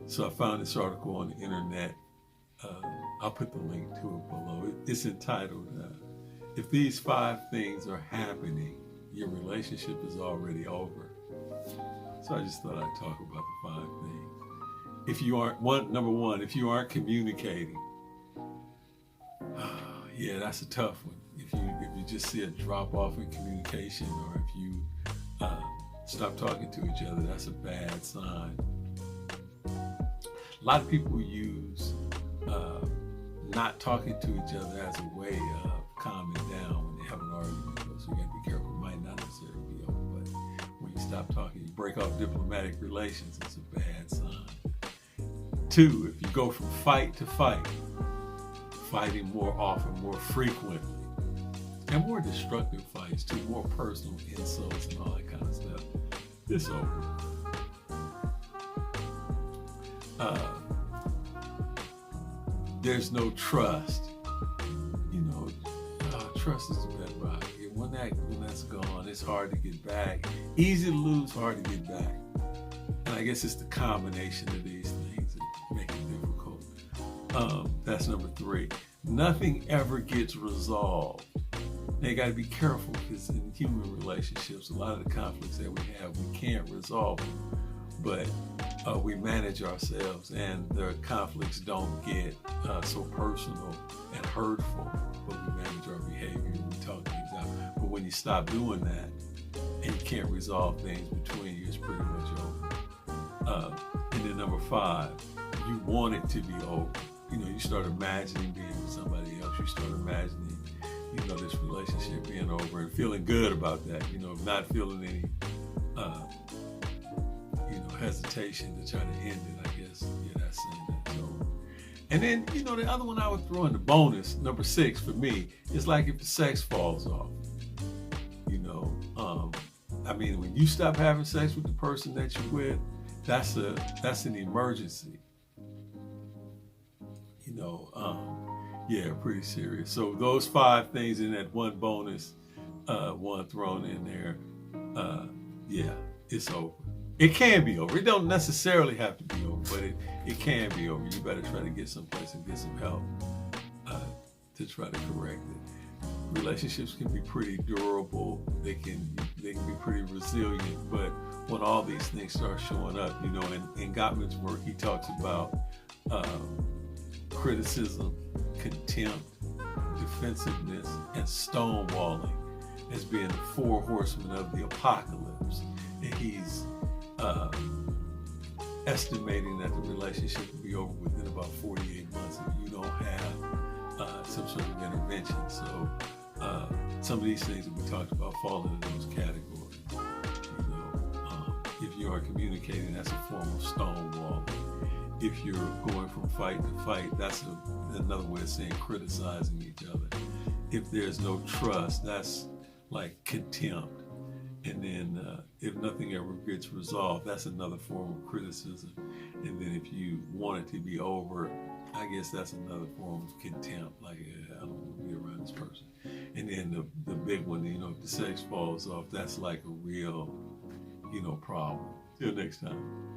So I found this article on the internet. I'll put the link to it below. It's entitled, If These 5 Things Are Happening, Your Relationship Is Already Over. So I just thought I'd talk about the 5 things. If you aren't, number one, if you aren't communicating, yeah, that's a tough one. If you just see a drop off in communication, or if you stop talking to each other, that's a bad sign. A lot of people use not talking to each other as a way of calming down when they have an argument. So you got to be careful. It might not necessarily be over, but when you stop talking, you break off diplomatic relations, it's a bad sign. 2, if you go from fight to fight, fighting more often, more frequently, and more destructive fights too, more personal insults and all that kind of stuff, it's over. There's no trust. Trust is the bedrock. When that's gone, it's hard to get back. Easy to lose, hard to get back. And I guess it's the combination of these things that make it difficult. That's number 3. Nothing ever gets resolved. Now you got to be careful, because in human relationships, a lot of the conflicts that we have, we can't resolve them, but we manage ourselves, and the conflicts don't get so personal and hurtful, but we manage our behavior and we talk things out. But when you stop doing that and you can't resolve things between you, it's pretty much over. And then number 5, you want it to be over. You start imagining being with somebody else. You start imagining, this relationship being over and feeling good about that. Not feeling any, hesitation to try to end it. I guess, that's saying that's over. And then, the other one I would throw in the bonus, number 6 for me, is like if the sex falls off. When you stop having sex with the person that you're with, that's an emergency. Pretty serious. So those 5 things in that one bonus, one thrown in there, it's over. It can be over. It don't necessarily have to be over, but it can be over. You better try to get someplace and get some help to try to correct it. Relationships can be pretty durable. They can be pretty resilient, but when all these things start showing up, in Gottman's work, he talks about criticism, contempt, defensiveness, and stonewalling as being the 4 horsemen of the apocalypse. And he's estimating that the relationship will be over within about 48 months if you don't have some sort of intervention. So some of these things that we talked about fall into those categories. If you are communicating, that's a form of stonewalling. If you're going from fight to fight, that's another way of saying criticizing each other. If there's no trust, that's like contempt. And then if nothing ever gets resolved, that's another form of criticism. And then if you want it to be over, I guess that's another form of contempt. Like, I don't want to be around this person. And then the big one, if the sex falls off, that's like a real, problem. Till next time.